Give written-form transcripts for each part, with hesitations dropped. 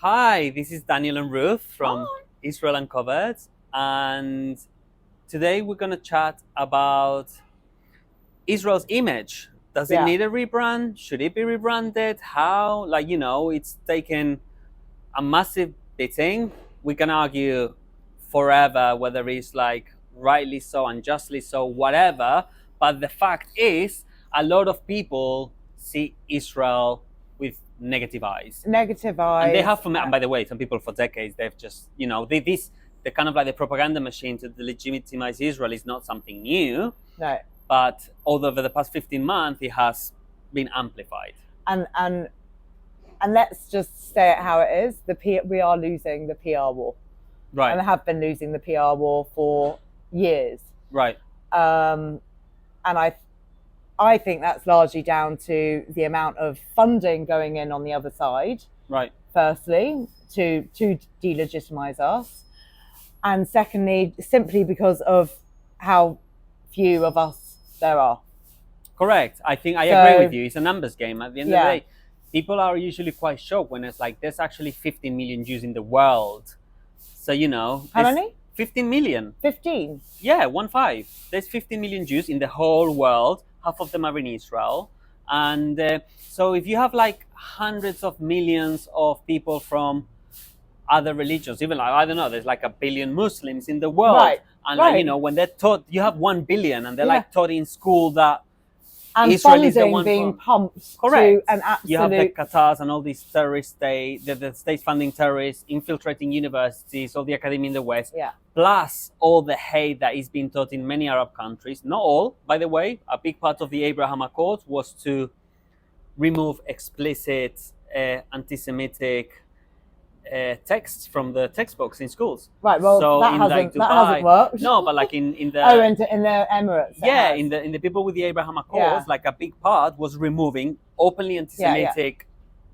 Hi, this is Daniel and Ruth from Hi. Israel Uncovered, and today we're going to chat about Israel's image. Does it Yeah, need a rebrand? Should it be rebranded? How? It's taken a massive beating. We can argue forever whether it's rightly so, unjustly so, whatever. But the fact is, a lot of people see Israel with negative eyes. negative And they eyes. have and by the way, some people for decades, they've just, the kind of like the propaganda machine to legitimize Israel is not something new, No, but over the past 15 months, it has been amplified. and let's just say it how it is. We are losing the PR war, Right. and have been losing the PR war for years. Right. And I think that's largely down to the amount of funding going in on the other side. Right. Firstly, to delegitimize us, and secondly, simply because of how few of us there are. Correct. I agree with you. It's a numbers game. At the end of the day, people are usually quite shocked when it's like there's actually 15 million Jews in the world. So, How many? 15 million. 15. Yeah, 15. There's 15 million Jews in the whole world. Half of them are in Israel. And so if you have like hundreds of millions of people from other religions, even I don't know, there's like 1 billion Muslims in the world. Right. And right. when they're taught, you have 1 billion and they're taught in school that and Israel is the funding one being pumped correct. To an absolute... You have the Qatars and all these terrorist states, the states funding terrorists, infiltrating universities, all the academy in the West, plus all the hate that is being taught in many Arab countries. Not all, by the way. A big part of the Abraham Accords was to remove explicit anti-Semitic texts from the textbooks in schools. Right. Well, so that hasn't worked. No, but like in the in the Emirates. Yeah, in the people with the Abraham Accords, like a big part was removing openly anti-Semitic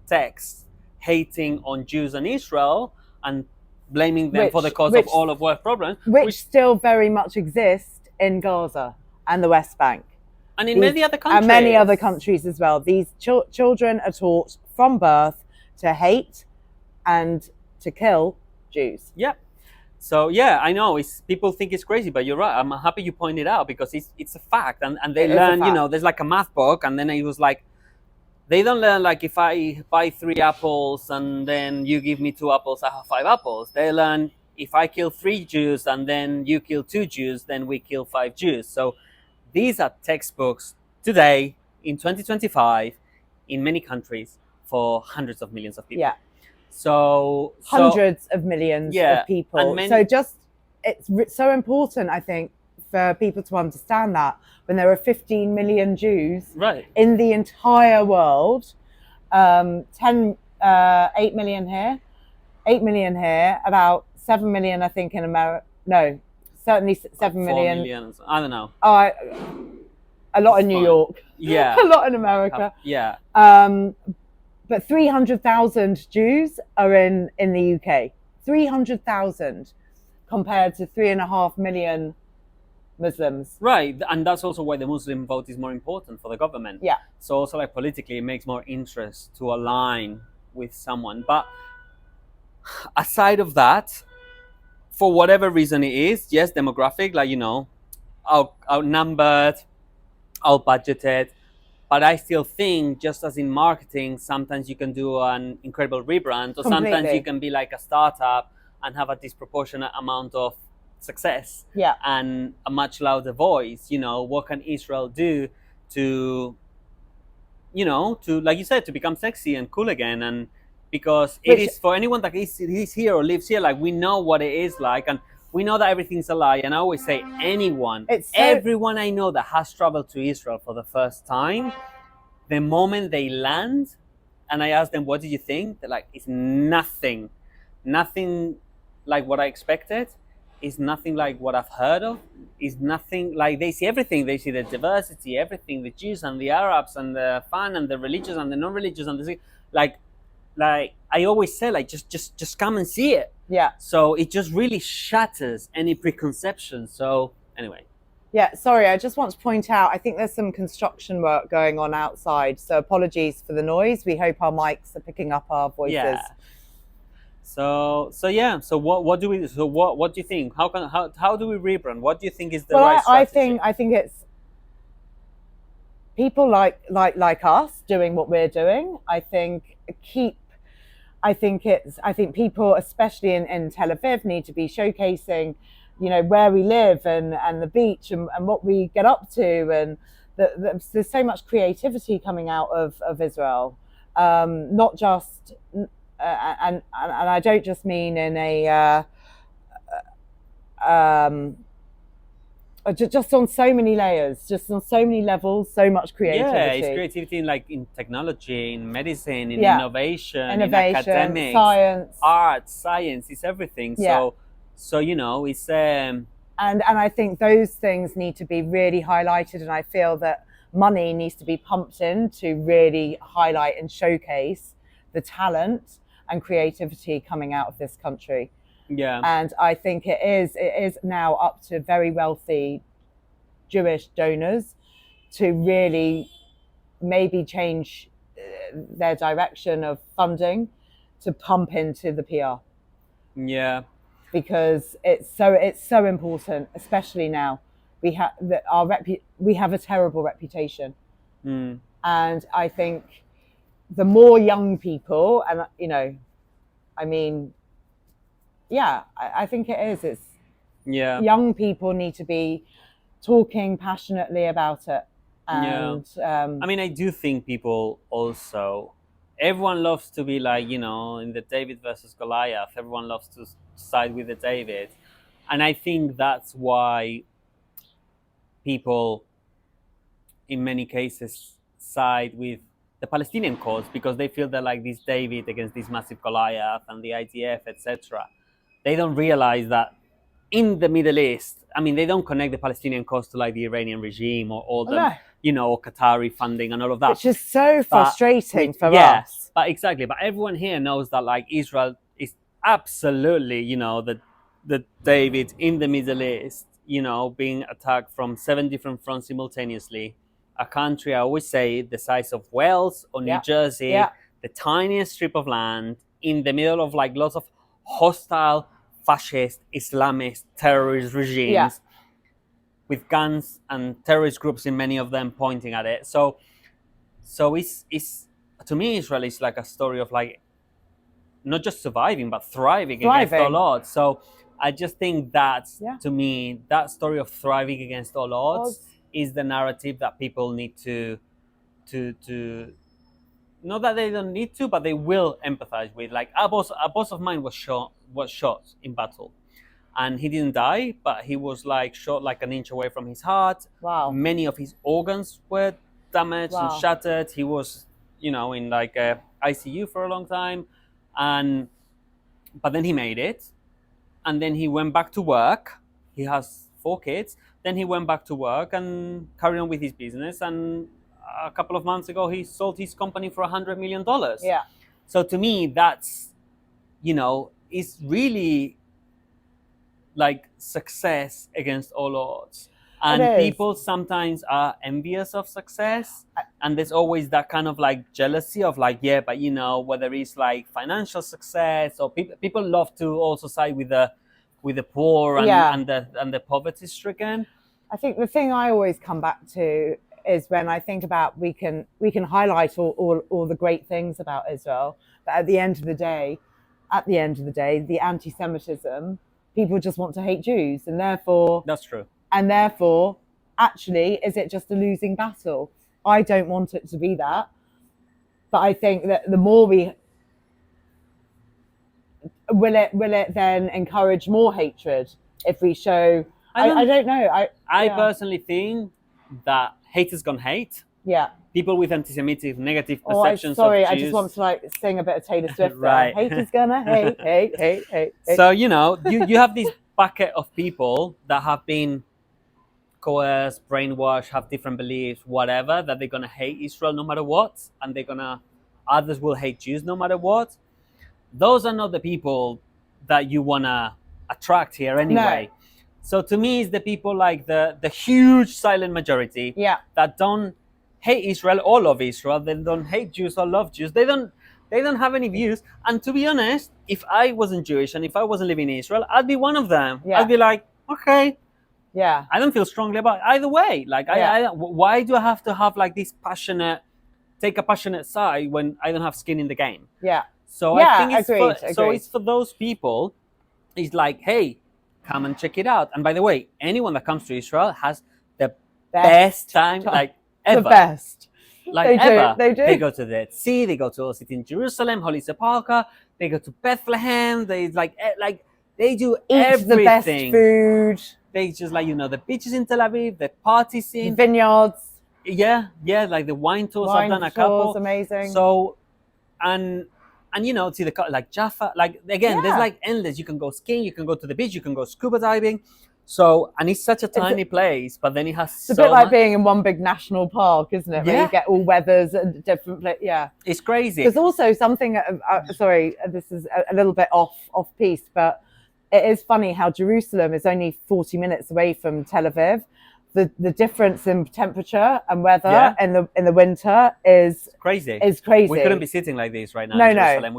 texts, hating on Jews and Israel, and blaming them for the cause of all of world problems, which still very much exist in Gaza and the West Bank, and in many other countries, and many other countries as well. These children are taught from birth to hate and to kill Jews. Yeah. So yeah, I know people think it's crazy, but you're right. I'm happy you pointed out because it's a fact, and they learn. There's like a math book, and then it was like they don't learn like if I buy 3 apples and then you give me 2 apples, I have 5 apples. They learn if I kill 3 Jews and then you kill 2 Jews, then we kill 5 Jews. So these are textbooks today in 2025 in many countries for hundreds of millions of people. Yeah. So hundreds of millions of people. It's so important, I think, for people to understand that when there are 15 million Jews in the entire world, 8 million here, about 7 million, I think, in America. No, certainly 7 million. I don't know. A lot in New York. Yeah. A lot in America. Yeah. But 300,000 Jews are in the UK. 300,000 compared to 3.5 million Muslims. Right, and that's also why the Muslim vote is more important for the government. Yeah. So also like politically, it makes more interest to align with someone. But aside of that, for whatever reason it is, yes, demographic, outnumbered, out-budgeted. But I still think, just as in marketing, sometimes you can do an incredible rebrand, or sometimes you can be like a startup and have a disproportionate amount of success and a much louder voice. What can Israel do to like you said, to become sexy and cool again? And because it is for anyone that is here or lives here, like we know what it is like, and we know that everything's a lie. And I always say everyone I know that has traveled to Israel for the first time, the moment they land and I ask them, what did you think? They're like, it's nothing like what I expected. It's nothing like what I've heard of. It's nothing like, they see everything. They see the diversity, everything, the Jews and the Arabs and the fun and the religious and the non-religious and the like I always say, like, just come and see it. Yeah. So it just really shatters any preconception. So anyway. Yeah, sorry, I just want to point out, I think there's some construction work going on outside. So apologies for the noise. We hope our mics are picking up our voices. Yeah. So yeah. So what do we? So what do you think? How do we rebrand? What do you think is the right strategy? I think it's people like us doing what we're doing. I think people, especially in Tel Aviv, need to be showcasing, where we live and the beach and what we get up to, and there's so much creativity coming out of Israel, not just and I don't just mean in a just on so many layers, just on so many levels, so much creativity. Yeah, it's creativity in technology, in medicine, in innovation, in academics, science, it's everything. Yeah. So it's and I think those things need to be really highlighted, and I feel that money needs to be pumped in to really highlight and showcase the talent and creativity coming out of this country. Yeah. And I think it is now up to very wealthy Jewish donors to really maybe change their direction of funding to pump into the PR. Yeah. Because it's so important, especially now. We have a terrible reputation. Mm. And I think the more young people, and I think it is. It's young people need to be talking passionately about it. And I do think people also, everyone loves to be like, in the David versus Goliath, everyone loves to side with the David. And I think that's why people in many cases side with the Palestinian cause, because they feel that like this David against this massive Goliath and the IDF, etc. They don't realize that in the Middle East, they don't connect the Palestinian cause to like the Iranian regime or all the, Qatari funding and all of that. Which is so frustrating for us. But exactly. But everyone here knows that like Israel is absolutely, the David in the Middle East, being attacked from 7 different fronts simultaneously. A country, I always say, the size of Wales or New Jersey, the tiniest strip of land in the middle of like lots of hostile, fascist, Islamist, terrorist regimes with guns and terrorist groups in many of them pointing at it. So it's to me, Israel is like a story of like not just surviving but thriving. Against all odds. So I just think that's to me, that story of thriving against all odds is the narrative that people need to not that they don't need to, but they will empathize with. Like a boss of mine was shot in battle, and he didn't die, but he was like shot like an inch away from his heart. Wow. Many of his organs were damaged and shattered. He was, in like a ICU for a long time, but then he made it, and then he went back to work. He has 4 kids. Then he went back to work and carried on with his business. And a couple of months ago, he sold his company for $100 million. Yeah. So to me, that's, is really like success against all odds. And people sometimes are envious of success. And there's always that kind of like jealousy of like, but whether it's like financial success or people love to also side with the poor and the poverty stricken. I think the thing I always come back to is when I think about we can highlight all the great things about Israel, but at the end of the day, the anti-Semitism, people just want to hate Jews, and therefore that's true. And therefore, actually, is it just a losing battle? I don't want it to be that, but I think that the more we will it then encourage more hatred if we show. I don't know. I personally think that hate is gonna hate. Yeah. People with anti-Semitic negative perceptions. Sorry, of Jews. I just want to like sing a bit of Taylor Swift. Right. Hate is gonna hate. So you have this bucket of people that have been coerced, brainwashed, have different beliefs, whatever, that they're gonna hate Israel no matter what, and others will hate Jews no matter what. Those are not the people that you wanna attract here anyway. No. So to me, it's the people like the huge silent majority that don't hate Israel or love Israel. They don't hate Jews or love Jews. They don't They don't have any views. And to be honest, if I wasn't Jewish and if I wasn't living in Israel, I'd be one of them. Yeah. I'd be like, okay. Yeah. I don't feel strongly about it either way. Like, why do I have to have like this take a passionate side when I don't have skin in the game? Yeah. So I think it's for those people. It's like, hey, come and check it out. And by the way, anyone that comes to Israel has the best time, like ever. The best. Like ever. They do. They go to the Dead Sea, they go to Old City in Jerusalem, Holy Sepulchre, they go to Bethlehem, they they do everything. The best food. They just the beaches in Tel Aviv, the party scene. The vineyards. Yeah, like the wine tours. I've done a couple. Amazing. So, and see the like Jaffa, like again, there's like endless. You can go skiing, you can go to the beach, you can go scuba diving. So, and it's such a tiny place, but then it has. It's a bit like being in one big national park, isn't it? Where you get all weathers and different places. Yeah, it's crazy. There's also something. Sorry, this is a little bit off piece, but it is funny how Jerusalem is only 40 minutes away from Tel Aviv. The difference in temperature and weather in the winter is crazy. We couldn't be sitting like this right now. No, in Jerusalem.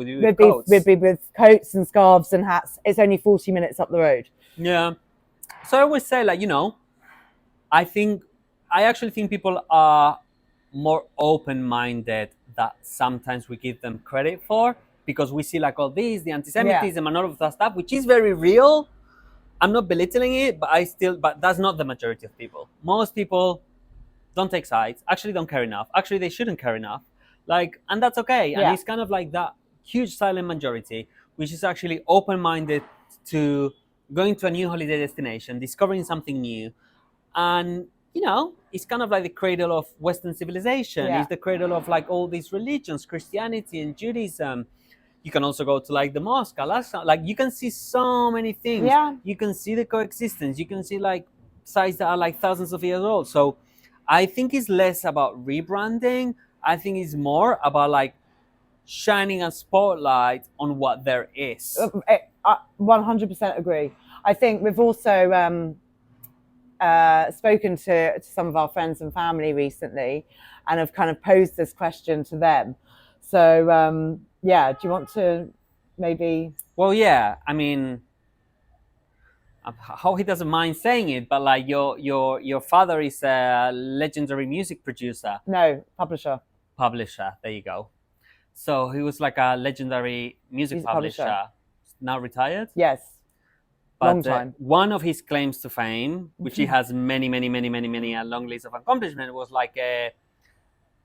We'd be with coats and scarves and hats. It's only 40 minutes up the road. Yeah. So I always say, I actually think people are more open-minded that sometimes we give them credit for, because we see all this, the anti-Semitism and all of that stuff, which is very real. I'm not belittling it, but that's not the majority of people. Most people don't take sides, actually don't care enough. Actually, they shouldn't care enough. And that's okay. And it's kind of like that huge silent majority, which is actually open-minded to going to a new holiday destination, discovering something new. And, it's kind of like the cradle of Western civilization. Yeah. It's the cradle of all these religions, Christianity and Judaism. You can also go to the mosque, Al-Aqsa. You can see so many things. Yeah. You can see the coexistence. You can see sites that are thousands of years old. So I think it's less about rebranding. I think it's more about shining a spotlight on what there is. I 100% agree. I think we've also spoken to some of our friends and family recently and have kind of posed this question to them. So, do you want to maybe? Well, yeah. I mean, I hope he doesn't mind saying it, but your father is a legendary music producer. No, publisher. Publisher. There you go. So he was a legendary music publisher. Now retired. Yes. But long time. One of his claims to fame, which he has many, a long list of accomplishments, was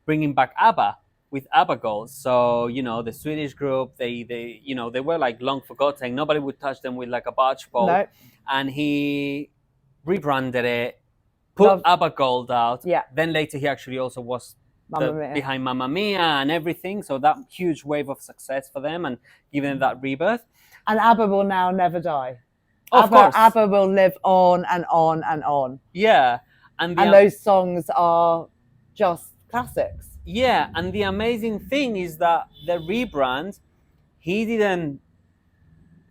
bringing back ABBA. With ABBA Gold. So, the Swedish group, they were long forgotten. Nobody would touch them with a barge pole. No. And he rebranded it, put ABBA Gold out. Yeah. Then later he actually also was behind Mamma Mia and everything. So that huge wave of success for them and giving them that rebirth. And ABBA will now never die. Of course. ABBA will live on and on and on. Yeah. And those songs are just classics. Yeah, and the amazing thing is that the rebrand, he didn't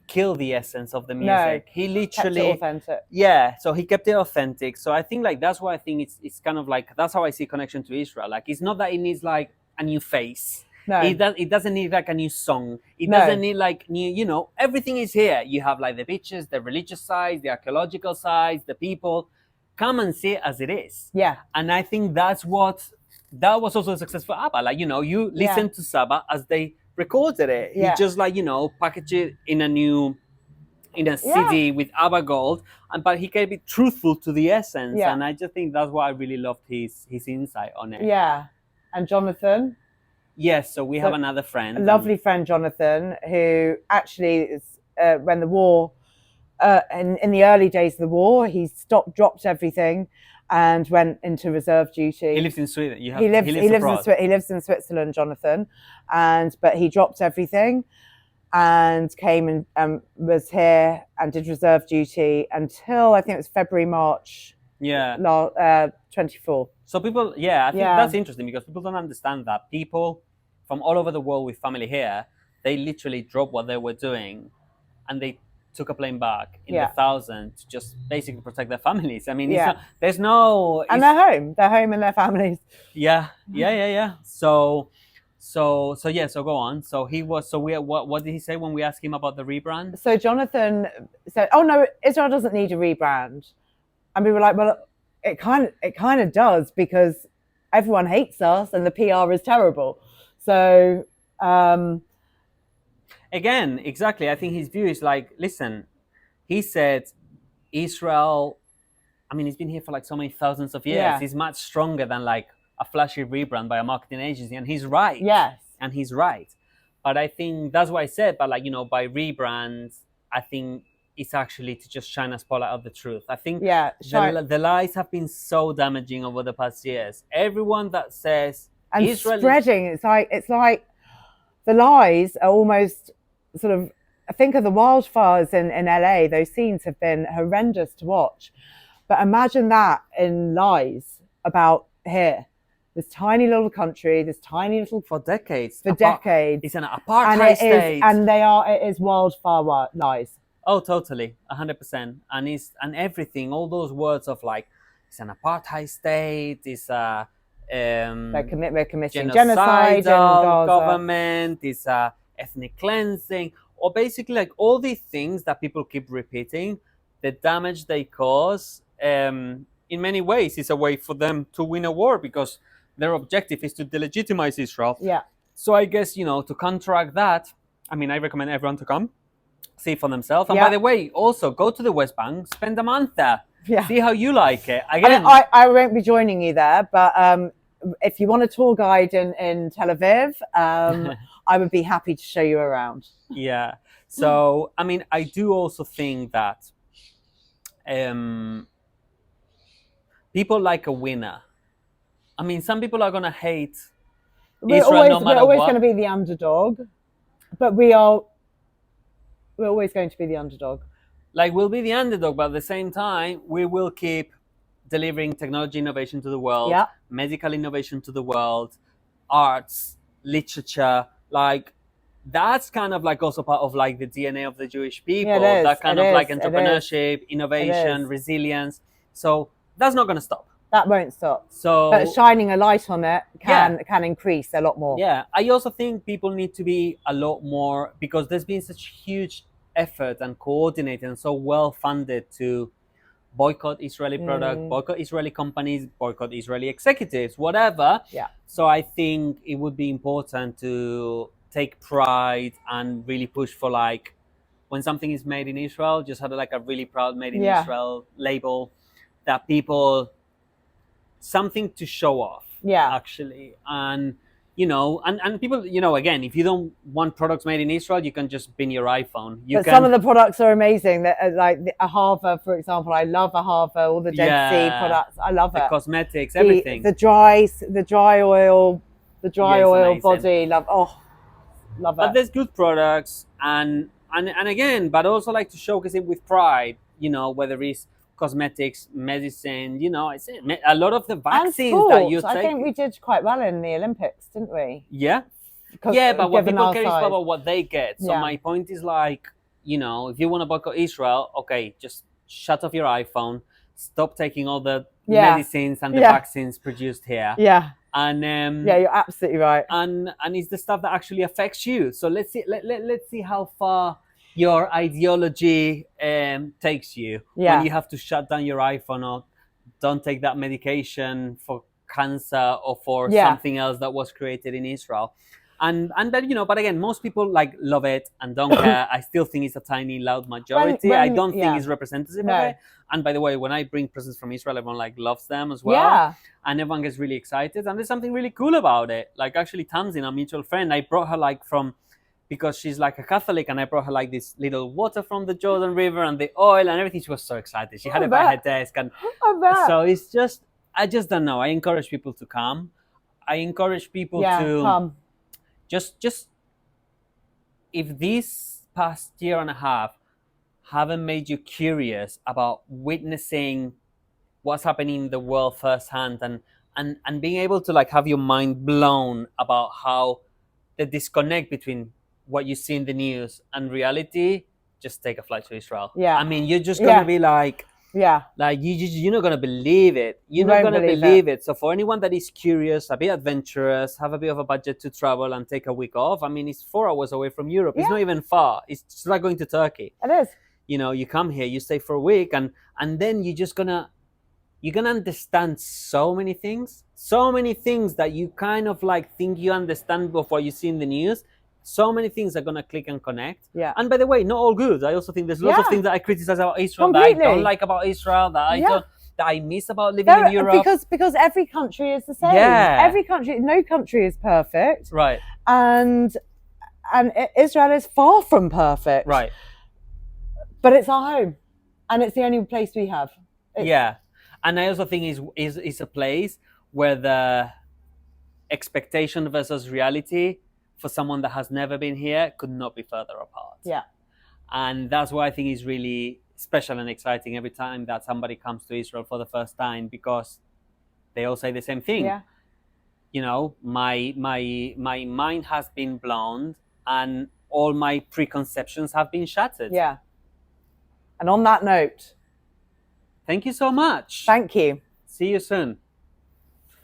kill the essence of the music. No, he literally kept it authentic. Yeah, so he kept it authentic. So I think that's why I think it's kind of that's how I see connection to Israel. It's not that it needs a new face. No. It doesn't need a new song. It doesn't need new, everything is here. You have the beaches, the religious sides, the archaeological sides, the people. Come and see it as it is. Yeah. And I think that was also a success for ABBA. You listen to Saba as they recorded it. Yeah. He just packaged it in a CD with ABBA Gold, but he can be truthful to the essence. Yeah. And I just think that's why I really loved his insight on it. Yeah. And Jonathan? Yes, so we have another friend. A lovely friend, Jonathan, who actually is, when the war, in the early days of the war, he dropped everything and went into reserve duty. He lives in Sweden. He lives in Switzerland, Jonathan, but he dropped everything and came and was here and did reserve duty until I think it was February, March. Yeah. 24. So people, I think that's interesting because people don't understand that people from all over the world with family here, they literally dropped what they were doing, and they took a plane back in the thousands to just basically protect their families. I mean, and they're home in their families. Yeah. So So go on. So what did he say when we asked him about the rebrand? So Jonathan said, "Oh no, Israel doesn't need a rebrand," and we were like, "Well, it kind of does, because everyone hates us and the PR is terrible." So again, exactly. I think his view is like, listen, he said Israel, I mean, he's been here for like so many thousands of years. Yeah. He's much stronger than like a flashy rebrand by a marketing agency, and he's right. Yes. And he's right. But I think that's what I said. But like, by rebrands, I think it's actually to just shine a spotlight of the truth. I think the lies have been so damaging over the past years. Everyone that says and Israel spreading, it's like the lies are almost sort of, I think of the wildfires in LA, those scenes have been horrendous to watch. But imagine that in lies about here. This tiny little country, this tiny little... For decades. decades. It's an apartheid state. It is wildfire lies. Oh, totally. 100%. And everything, all those words of like, it's an apartheid state, it's a... they're committing genocide in Gaza. Government, it's a ethnic cleansing, or basically like all these things that people keep repeating, the damage they cause, in many ways is a way for them to win a war, because their objective is to delegitimize Israel. Yeah. So I guess, to counteract that, I mean, I recommend everyone to come, see for themselves. And by the way, also go to the West Bank, spend a month there. Yeah. See how you like it. Again, I won't be joining you there, but if you want a tour guide in Tel Aviv, I would be happy to show you around. Yeah. So, I mean, I do also think that people like a winner. I mean, some people are going to hate Israel no matter what. We're always going to be the underdog, but we're always going to be the underdog. Like, we'll be the underdog, but at the same time, we will keep delivering technology innovation to the world, medical innovation to the world, arts, literature. Like, that's kind of like also part of like the DNA of the Jewish people. Yeah, that kind of like entrepreneurship, innovation, resilience. So that's not going to stop. That won't stop. But shining a light on it can increase a lot more. Yeah. I also think people need to be a lot more, because there's been such huge effort and coordinated and so well funded to boycott Israeli products, boycott Israeli companies, boycott Israeli executives, whatever. Yeah. So I think it would be important to take pride and really push for, like, when something is made in Israel, just have like a really proud made in Israel label, that people, something to show off. Yeah. Actually. And and people, again, if you don't want products made in Israel, you can just bin your iPhone. Some of the products are amazing. That like a Harvard, for example. I love a Harvard. All the Dead Sea products. I love it. The cosmetics, everything. The dry oil body. Love it. But there's good products, and again, but also like to showcase it with pride. Whether it's cosmetics, medicine, it's a lot of the vaccines that you take. I think we did quite well in the Olympics, didn't we? Yeah. But what people care is about what they get. So my point is like, if you want to boycott Israel, okay, just shut off your iPhone, stop taking all the medicines and the vaccines produced here. Yeah. And you're absolutely right. And it's the stuff that actually affects you. So let's see how far your ideology takes you when you have to shut down your iPhone, or don't take that medication for cancer or for something else that was created in Israel. And then, but again, most people like love it and don't care. I still think it's a tiny, loud majority. I don't think it's representative of it. And by the way, when I bring presents from Israel, everyone like loves them as well. Yeah. And everyone gets really excited. And there's something really cool about it. Like actually Tamzin, a mutual friend, I brought her like because she's like a Catholic, and I brought her like this little water from the Jordan River and the oil and everything. She was so excited. She had it by her desk. And so it's just, I just don't know. I encourage people to come. I encourage people to come. Just if this past year and a half haven't made you curious about witnessing what's happening in the world firsthand, and being able to like have your mind blown about how the disconnect between what you see in the news and reality, just take a flight to Israel. Yeah. I mean, you're just going to be like, Yeah. Like you're not gonna believe it. You're not gonna believe it. So for anyone that is curious, a bit adventurous, have a bit of a budget to travel and take a week off, I mean, it's 4 hours away from Europe. It's not even far. It's just like going to Turkey. It is. You know, you come here, you stay for a week, and then you're gonna understand so many things that you kind of like think you understand before you see in the news. So many things are gonna click and connect. Yeah. And by the way, not all good. I also think there's lots of things that I criticize about Israel, that I don't like about Israel, that I miss about living in Europe. Because every country is the same. Yeah. No country is perfect. Right. And Israel is far from perfect. Right. But it's our home, and it's the only place we have. And I also think is a place where the expectation versus reality for someone that has never been here could not be further apart. Yeah. And that's why I think is really special and exciting every time that somebody comes to Israel for the first time, because they all say the same thing. Yeah. You know, my mind has been blown and all my preconceptions have been shattered. Yeah. And on that note, thank you so much. Thank you. See you soon.